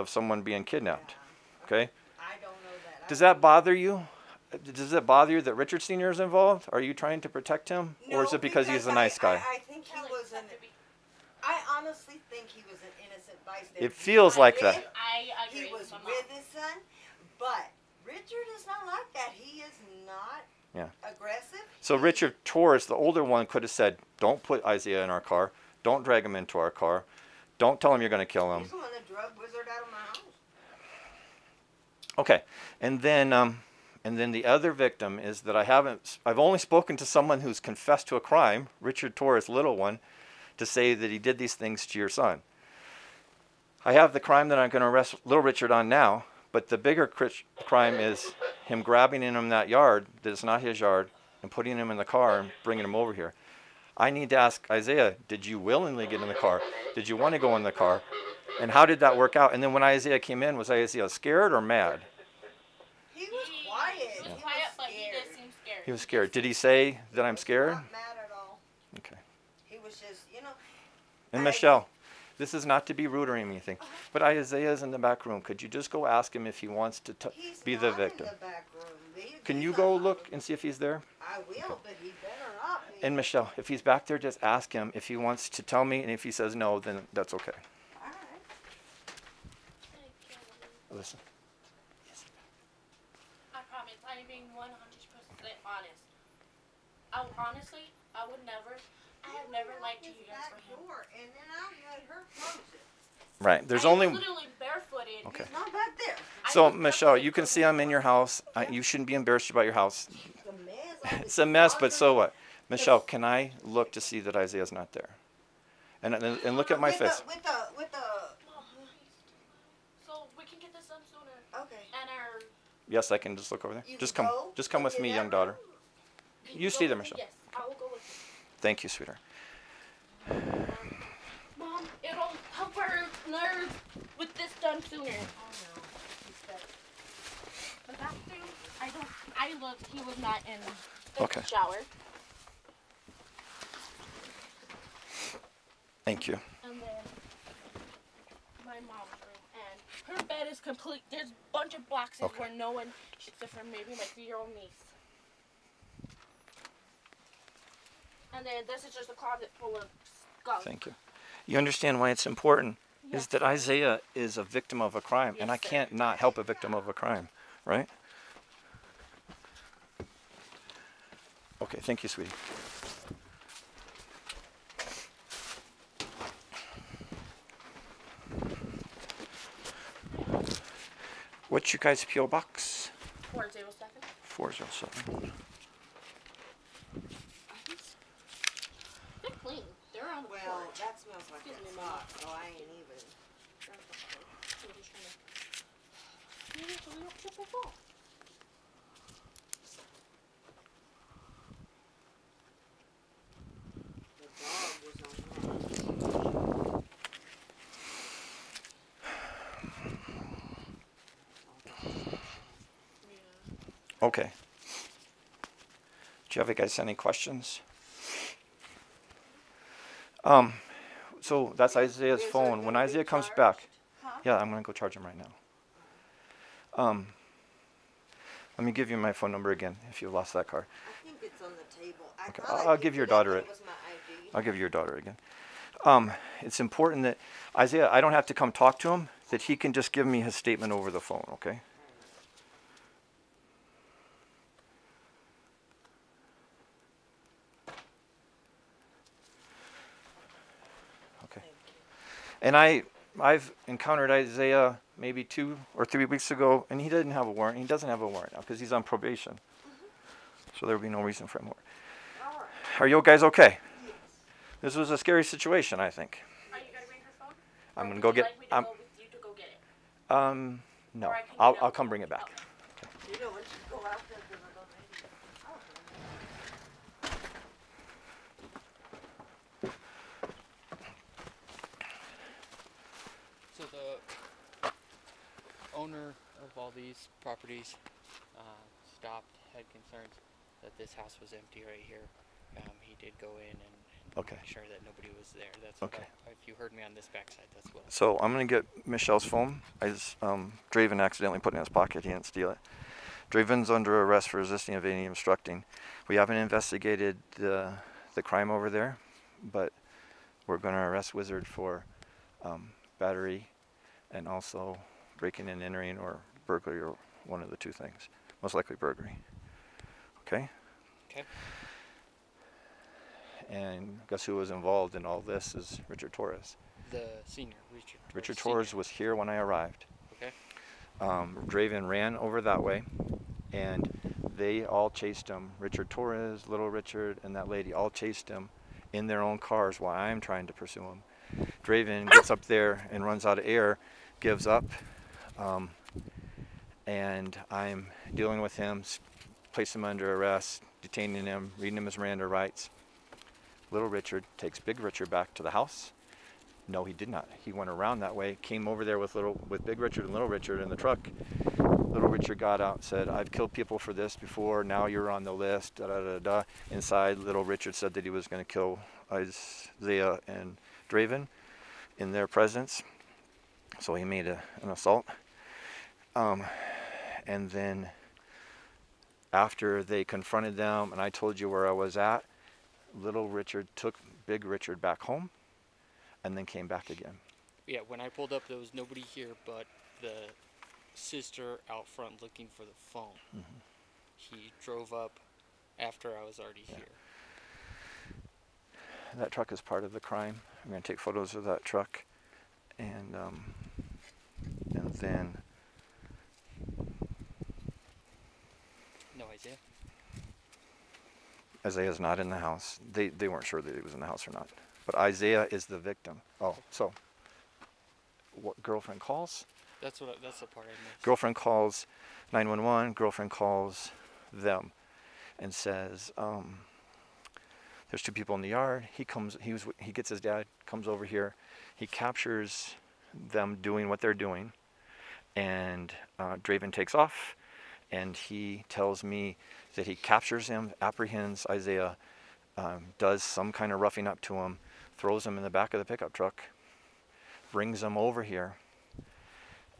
of someone being kidnapped. Okay? I don't know that. Does that bother you? Does it bother you that Richard Sr. is involved? Are you trying to protect him? No, or is it because he's a nice guy? I think he was I honestly think he was an innocent bystander. It feels like that. I agree. He was with his son, but Richard is not like that. He is not aggressive. So Richard Torres, the older one, could have said, don't put Isaiah in our car. Don't drag him into our car. Don't tell him you're going to kill him. He's the one that drug Wizard out of my house. Okay. And then the other victim is that I've only spoken to someone who's confessed to a crime, Richard Torres, little one, to say that he did these things to your son. I have the crime that I'm going to arrest little Richard on now, but the bigger crime is him grabbing him in that yard that is not his yard and putting him in the car and bringing him over here. I need to ask Isaiah, did you willingly get in the car? Did you want to go in the car? And how did that work out? And then when Isaiah came in, was Isaiah scared or mad? He was quiet. He was quiet, but he did seem scared. He was scared. Did he say that I'm scared? Not mad at all. Okay. He was just, you know. And Michelle, this is not to be rude or anything, but Isaiah's in the back room. Could you just go ask him if he wants to be the victim? In the back room. Can you go look and see if he's there? I will, okay. But he better not be. And Michelle, if he's back there, just ask him if he wants to tell me, and if he says no, then that's okay. All right. Listen. I promise, I'm being 100% honest. I would never. I have never liked you guys for him. And then I had her close it. Right. There's I only. was literally barefooted. Okay. He's not back there. So Michelle, you can see I'm in your house. You shouldn't be embarrassed about your house. It's a mess. It's a mess, but so what? Michelle, can I look to see that Isaiah's not there? And look at my face. With the. So we can get this done sooner. Okay. And our. Yes, I can just look over there. You Just can come. go? Just come with me, young daughter. You stay there, Michelle. Yes, I will go with you. Thank you, sweetheart. Mom, it'll help our nerves with this done sooner. Oh no. The bathroom, he was not in the Okay. shower. Thank you. And then my mom's room, and her bed is complete. There's a bunch of boxes where no one, except for maybe my 3-year-old niece. And then this is just a closet full of skulls. Thank you. You understand why it's important? Is that Isaiah is a victim of a crime, and I can't not help a victim of a crime, right? Okay, thank you, sweetie. What's your guys' P.O. box? 407. 407. They're clean. They're on the Well, porch. that smells like Excuse that me, Mom. spot, so I ain't even. Maybe so we don't trip or fall. The dog was on. Okay. Do you guys any questions? So that's Isaiah's phone. When Isaiah comes back, yeah, I'm gonna go charge him right now. Let me give you my phone number again if you lost that card. I think it's on the table. Okay, I'll give your daughter it. Was my ID. I'll give you your daughter again. It's important that Isaiah, I don't have to come talk to him, that he can just give me his statement over the phone, okay? Okay. And I've encountered Isaiah maybe 2 or 3 weeks ago, and he didn't have a warrant. He doesn't have a warrant now because he's on probation. So there would be no reason for him. All right. Are you guys okay? Yes. This was a scary situation, I think. Are you gonna bring her phone? I'm Or gonna would go you get. like me to go with you to go get it? No. Or I can I'll get it. come bring it back. You know, when you go out there, then I don't need it. So the owner of all these properties stopped, had concerns that this house was empty right here. He did go in and Okay. Make sure that nobody was there. That's Okay. what if you heard me on this backside, that's what. So I'm going to get Michelle's phone. Draven accidentally put it in his pocket. He didn't steal it. Draven's under arrest for resisting, evading, and obstructing. We haven't investigated the crime over there, but we're going to arrest Wizard for battery and also breaking and entering or burglary, or one of the two things. Most likely burglary. Okay? Okay. And guess who was involved in all this is Richard Torres. The senior, Richard Torres was here when I arrived. Okay. Draven ran over that way, and they all chased him. Richard Torres, Little Richard, and that lady all chased him in their own cars while I'm trying to pursue him. Draven gets up there and runs out of air, gives up, and I'm dealing with him, placing him under arrest, detaining him, reading him his Miranda rights. Little Richard takes Big Richard back to the house. No, he did not. He went around that way, came over there with Big Richard and Little Richard in the truck. Little Richard got out and said, "I've killed people for this before, now you're on the list, da da da da." Inside, Little Richard said that he was going to kill Isaiah and Draven in their presence. So he made an assault. And then after they confronted them and I told you where I was at, Little Richard took Big Richard back home and then came back again. Yeah, when I pulled up, there was nobody here but the sister out front looking for the phone. Mm-hmm. He drove up after I was already here. That truck is part of the crime. I'm going to take photos of that truck, and then No, Isaiah? Isaiah's not in the house. They weren't sure that he was in the house or not. But Isaiah is the victim. Oh, so what girlfriend calls? That's the part I missed. Girlfriend calls 911. Girlfriend calls them and says, "There's two people in the yard." He gets his dad, comes over here. He captures them doing what they're doing, and Draven takes off, and he tells me that he captures him, apprehends Isaiah, does some kind of roughing up to him, throws him in the back of the pickup truck, brings him over here,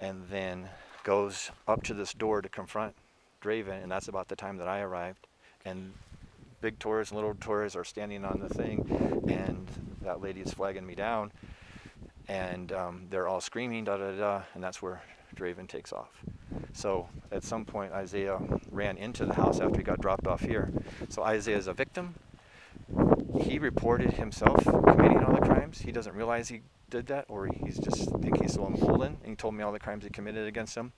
and then goes up to this door to confront Draven, and that's about the time that I arrived. And Big Torres and Little Torres are standing on the thing, and that lady is flagging me down, and they're all screaming, da da da, and that's where Draven takes off. So at some point, Isaiah ran into the house after he got dropped off here. So Isaiah is a victim. He reported himself committing all the crimes. He doesn't realize he did that, or he's just thinking he's so emboldened, and he told me all the crimes he committed against him.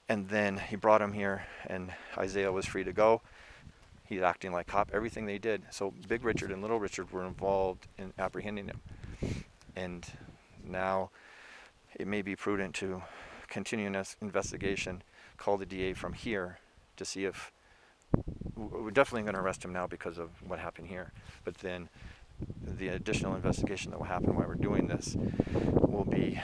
And then he brought him here, and Isaiah was free to go. He's acting like cop, everything they did. So Big Richard and Little Richard were involved in apprehending him. And now it may be prudent to continue an investigation, call the DA from here to see if, we're definitely going to arrest him now because of what happened here. But then the additional investigation that will happen while we're doing this will be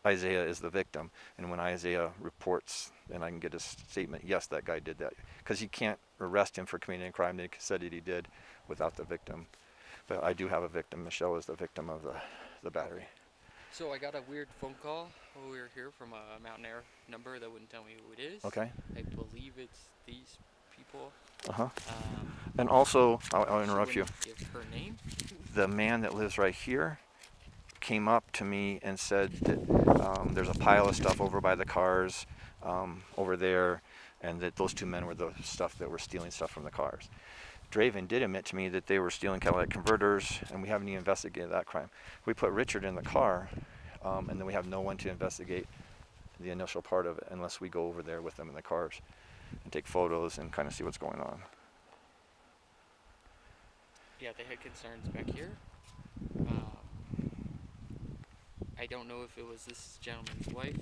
Isaiah is the victim, and when Isaiah reports, then I can get a statement, yes, that guy did that, because you can't arrest him for committing a crime that he said that he did without the victim. But I do have a victim. Michelle is the victim of the battery. So I got a weird phone call while we were here from a Mountainair number that wouldn't tell me who it is. Okay. I believe it's these people. Uh-huh. And also, I'll interrupt you. Give her name. The man that lives right here came up to me and said that there's a pile of stuff over by the cars over there, and that those two men were the stuff that were stealing stuff from the cars. Draven did admit to me that they were stealing catalytic converters, and we haven't even investigated that crime. We put Richard in the car, and then we have no one to investigate the initial part of it unless we go over there with them in the cars and take photos and kind of see what's going on. Yeah, they had concerns back here. I don't know if it was this gentleman's wife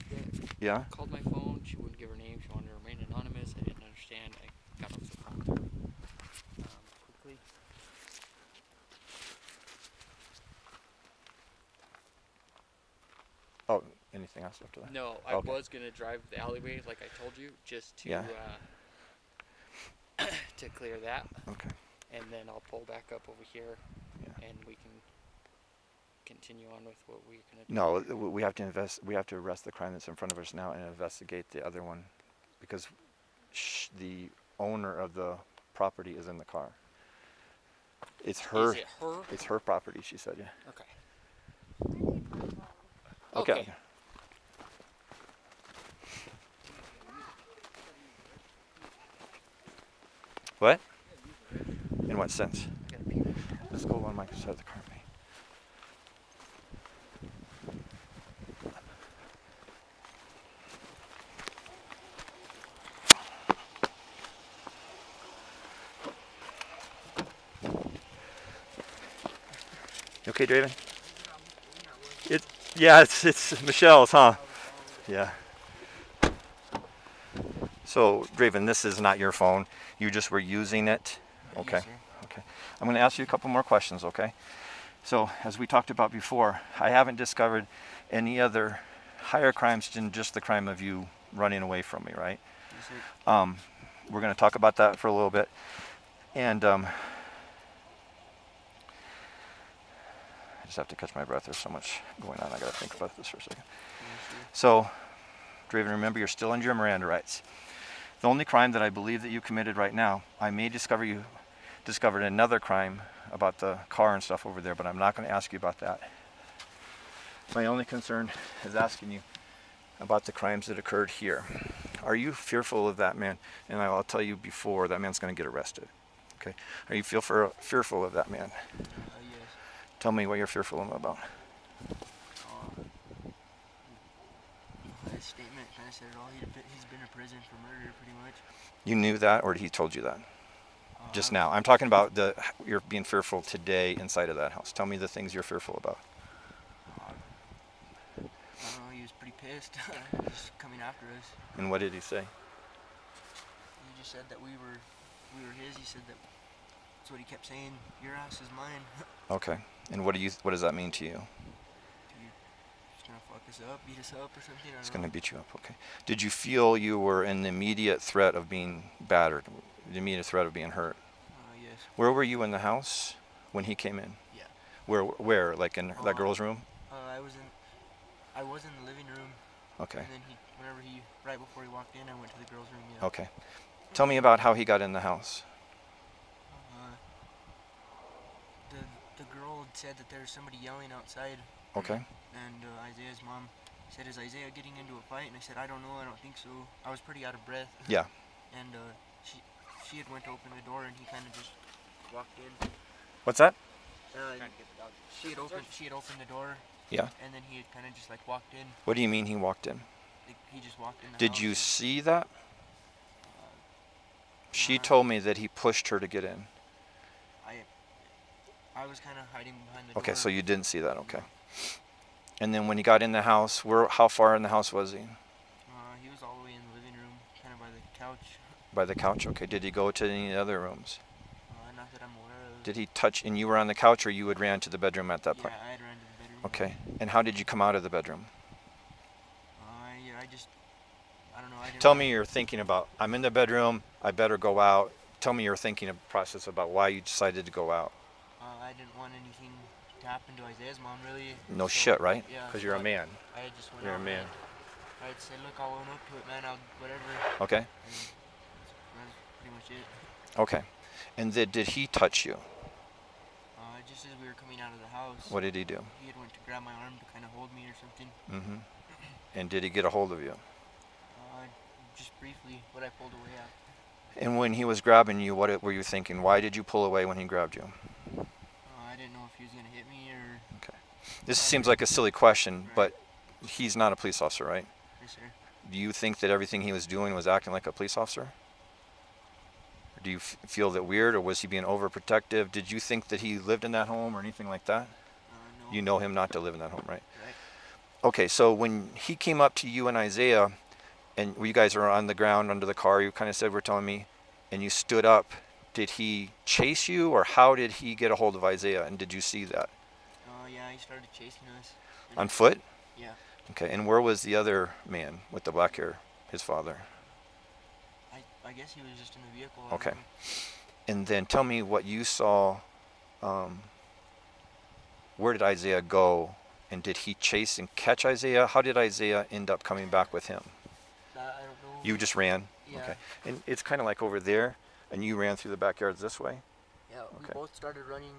that called my phone. She wouldn't give her name. She wanted to remain anonymous. I didn't understand. I got off the phone with her. Quickly. Oh, anything else after that? No, I was going to drive the alleyway like I told you, just to to clear that. Okay. and then I'll pull back up over here, Yeah. and we can continue on with what we're gonna do. No, we have to we have to arrest the crime that's in front of us now and investigate the other one, because the owner of the property is in the car. It's her. Is it her? It's her property, she said. Yeah. Okay. Okay. What? In what sense? Let's go on my side of the car. You okay, Draven? It's Michelle's, huh? Yeah. So, Draven, this is not your phone. You just were using it. Okay. Yes, Okay. I'm going to ask you a couple more questions, okay? So, as we talked about before, I haven't discovered any other higher crimes than just the crime of you running away from me, right? Yes, sir. We're going to talk about that for a little bit. And I just have to catch my breath. There's so much going on. I got to think about this for a second. Yes, So, Draven, remember, you're still under your Miranda rights. The only crime that I believe that you committed right now, I may discover you discovered another crime about the car and stuff over there, but I'm not going to ask you about that. My only concern is asking you about the crimes that occurred here. Are you fearful of that man? And I'll tell you before, that man's going to get arrested. Okay? Are you fearful of that man? Yes. Tell me what you're fearful of him about. His statement kind of said it all. He's been in prison for murder, pretty much. You knew that, or he told you that? Just now. I'm talking about you're being fearful today inside of that house. Tell me the things you're fearful about. I don't know. He was pretty pissed. Just coming after us. And what did he say? He just said that we were his. He said that's what he kept saying. Your ass is mine. Okay. And what does that mean to you? He's gonna fuck us up, beat us up, or something. He's gonna beat you up. Okay. Did you feel you were in the immediate threat of being battered? The immediate threat of being hurt? Yes. Where were you in the house when he came in? Yeah. Where? Like in that girl's room? I was in the living room. Okay. And then right before he walked in, I went to the girl's room. Yeah. Okay. Tell me about how he got in the house. The girl said that there was somebody yelling outside. Okay. And Isaiah's mom said, "Is Isaiah getting into a fight?" And I said, "I don't know. I don't think so." I was pretty out of breath. Yeah. And she had went to open the door, and he kind of just walked in. What's that? She had opened the door. Yeah. And then he had kind of just like walked in. What do you mean he walked in? He just walked in. Did you see that? She told me that he pushed her to get in. I was kind of hiding behind the door. Okay, so you didn't see that. Okay. And then when he got in the house, how far in the house was he? He was all the way in the living room, kind of by the couch. By the couch. Okay. Did he go to any other rooms? Not that I'm aware of. Did he touch, and you were on the couch, or you had ran to the bedroom at that point? Yeah, I had ran to the bedroom. Okay. And how did you come out of the bedroom? I don't know. I didn't Tell me you're thinking about, I'm in the bedroom, I better go out. Tell me you're thinking a process about why you decided to go out. I didn't want anything to happen to Isaiah's mom, really. No shit, right? Yeah. Because you're a man. I had just went You're a out man. I had said, "Look, I'll own up to it, man. I'll whatever." Okay. And that's pretty much it. Okay. And did he touch you? Just as we were coming out of the house. What did he do? He had went to grab my arm to kind of hold me or something. Mm-hmm. And did he get a hold of you? Just briefly, but I pulled away at. And when he was grabbing you, what were you thinking? Why did you pull away when he grabbed you? I didn't know if he was going to hit me or... Okay. This seems like a silly question, but he's not a police officer, right? Yes, sir. Do you think that everything he was doing was acting like a police officer? Or do you feel that weird, or was he being overprotective? Did you think that he lived in that home or anything like that? No. You know him not to live in that home, right? Right. Okay, so when he came up to you and Isaiah, and you guys were on the ground under the car, you kind of said, "We're telling me," and you stood up, did he chase you, or how did he get a hold of Isaiah, and did you see that? Yeah, he started chasing us. On foot? Yeah. Okay, and where was the other man with the black hair, his father? I guess he was just in the vehicle. Okay. And then tell me what you saw. Where did Isaiah go? And did he chase and catch Isaiah? How did Isaiah end up coming back with him? I don't know. You just ran? Yeah. Okay. And it's kind of like over there, and you ran through the backyards this way? Yeah, we both started running.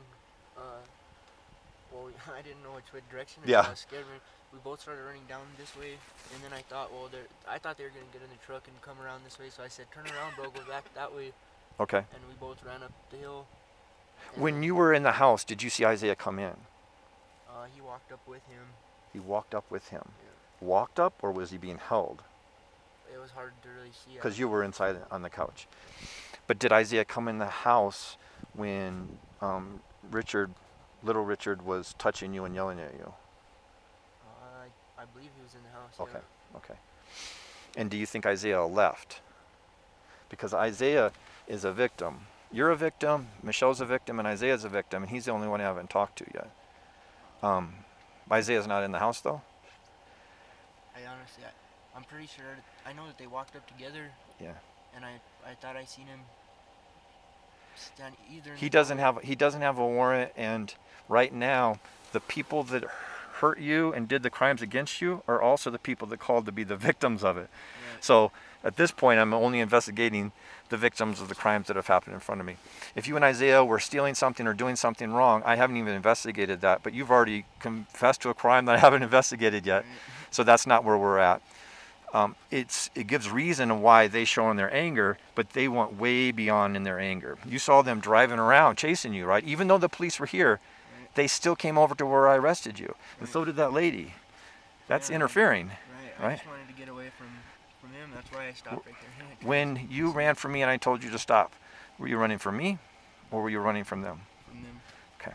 Well, I didn't know which way direction. Yeah. Scared me. We both started running down this way, and then I thought, well, I thought they were gonna get in the truck and come around this way. So I said, "Turn around, bro. Go back that way." Okay. And we both ran up the hill. When you were in the house, did you see Isaiah come in? He walked up with him. He walked up with him. Yeah. Walked up, or was he being held? It was hard to really see. Because you were inside on the couch. But did Isaiah come in the house when little Richard was touching you and yelling at you? I believe he was in the house. Okay, yeah. okay. And do you think Isaiah left? Because Isaiah is a victim. You're a victim, Michelle's a victim, and Isaiah's a victim, and he's the only one I haven't talked to yet. Isaiah's not in the house, though? I'm pretty sure. I know that they walked up together. Yeah. And I thought I seen him stand either. He doesn't have a warrant, and right now, the people that hurt you and did the crimes against you are also the people that called to be the victims of it. Yeah. So at this point, I'm only investigating the victims of the crimes that have happened in front of me. If you and Isaiah were stealing something or doing something wrong, I haven't even investigated that, but you've already confessed to a crime that I haven't investigated yet. Right. So that's not where we're at. It gives reason why they show in their anger, but they went way beyond in their anger. You saw them driving around, chasing you, right? Even though the police were here, right, they still came over to where I arrested you. Right. And so did that lady. That's interfering. Right. I just wanted to get away from him. That's why I stopped right there. When you ran from me and I told you to stop, were you running from me or were you running from them? From them. Okay.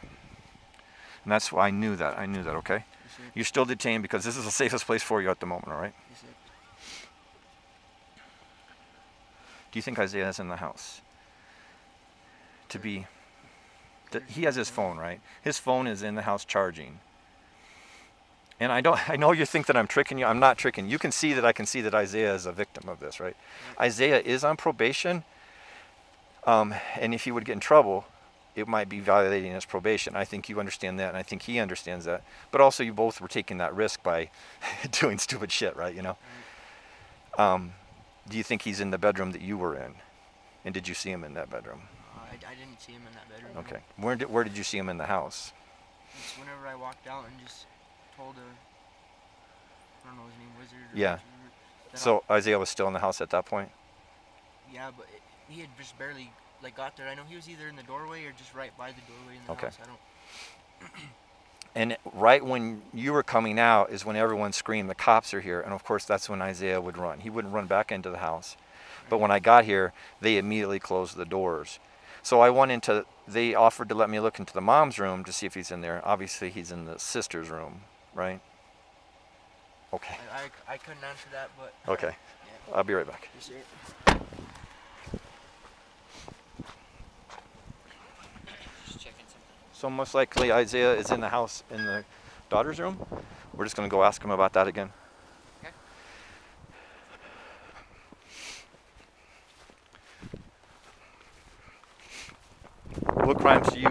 And that's why I knew that. Okay? Yes, sir. You're still detained because this is the safest place for you at the moment, all right? Yes, sir. Do you think Isaiah is in the house? He has his phone, right? His phone is in the house charging. And I know you think that I'm tricking you. I'm not tricking you. You can see that I can see that Isaiah is a victim of this, right? Isaiah is on probation. And if he would get in trouble, it might be violating his probation. I think you understand that, and I think he understands that. But also, you both were taking that risk by doing stupid shit, right? You know. Do you think he's in the bedroom that you were in? And did you see him in that bedroom? I didn't see him in that bedroom. Okay. Where did you see him in the house? It's whenever I walked out and just told I don't know his name, Wizard. Yeah. So Isaiah was still in the house at that point? Yeah, but he had just barely got there. I know he was either in the doorway or just right by the doorway in the house. I don't. And right when you were coming out is when everyone screamed, "The cops are here!" And of course, that's when Isaiah would run. He wouldn't run back into the house. Right. But when I got here, they immediately closed the doors. So I went into. They offered to let me look into the mom's room to see if he's in there. Obviously, he's in the sister's room, right? Okay. I couldn't answer that, but. Okay. Yeah. I'll be right back. Yes, sir. So most likely Isaiah is in the house in the daughter's room. We're just going to go ask him about that again. Okay. What crimes do you...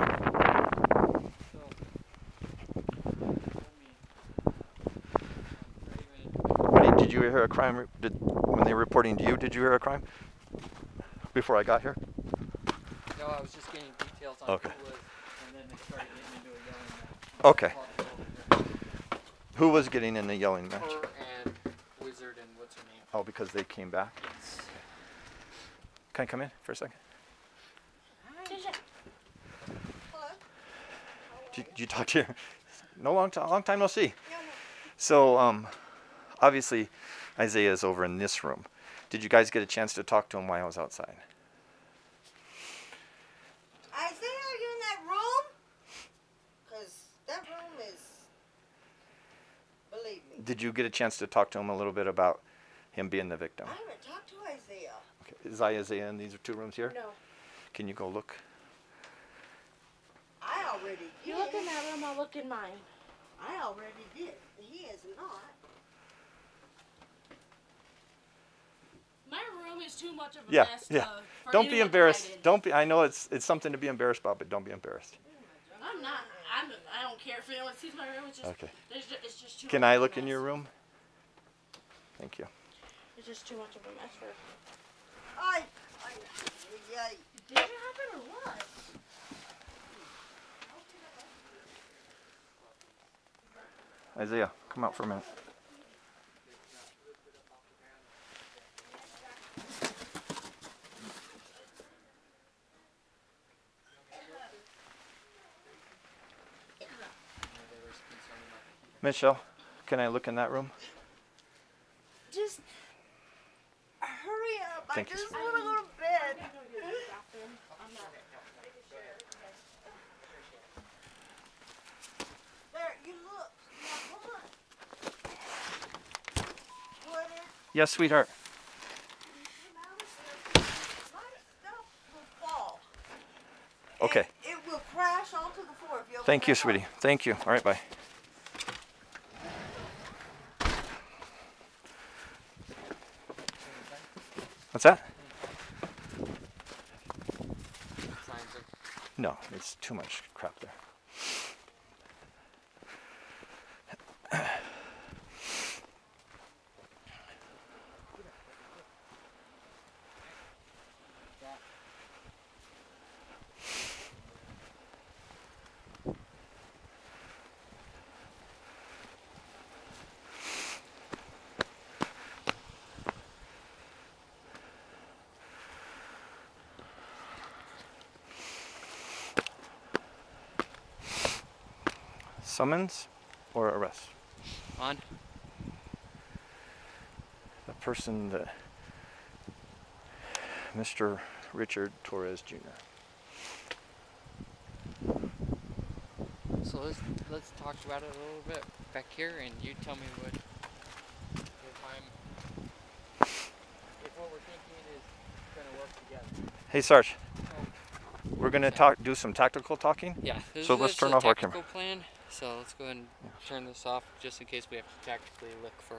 Did you hear a crime? When they were reporting to you, did you hear a crime? Before I got here? No, I was just getting details on okay. who was, and then they started getting into a yelling match. Okay. Who was getting in the yelling match? Her and Wizard and what's her name? Oh, because they came back? Yes. Can I come in for a second? Hello. Did you talk to your... long time no see. No. So, obviously, Isaiah is over in this room. Did you guys get a chance to talk to him while I was outside? Isaiah, are you in that room? Because that room is, believe me. Did you get a chance to talk to him a little bit about him being the victim? I haven't talked to Isaiah. Okay. Is Isaiah in these two rooms here? No. Can you go look? I already did. You look in that room, I'll look in mine. I already did. He is not. My room is too much of a Yeah, mess. yeah. For Don't be anyone to embarrassed. hide in. Don't be. I know it's something to be embarrassed about, but don't be embarrassed. I'm not. I don't care if anyone sees my room. It's just. Okay. It's just too. Can much I of a look in mess. your room? Thank you. It's just too much of a mess for. Did it happen or what? Isaiah, come out for a minute. Michelle, can I look in that room? Just hurry up. Thank I you, just sweetie. want to go to bed. There, you look. Now, come on. Woodard, Yes, sweetheart. my stuff will fall. Okay. And it will crash onto the floor if you open Thank you, that sweetie. Thank you. All right, bye. What's that? No, it's too much crap there. Summons or arrest? On. The person that Mr. Richard Torres Jr. So let's talk about it a little bit back here, and you tell me what if what we're thinking is gonna work together. Hey, Sarge. We're gonna do some tactical talking. Yeah. So let's turn off our camera. Plan. So let's go ahead and turn this off just in case we have to tactically look for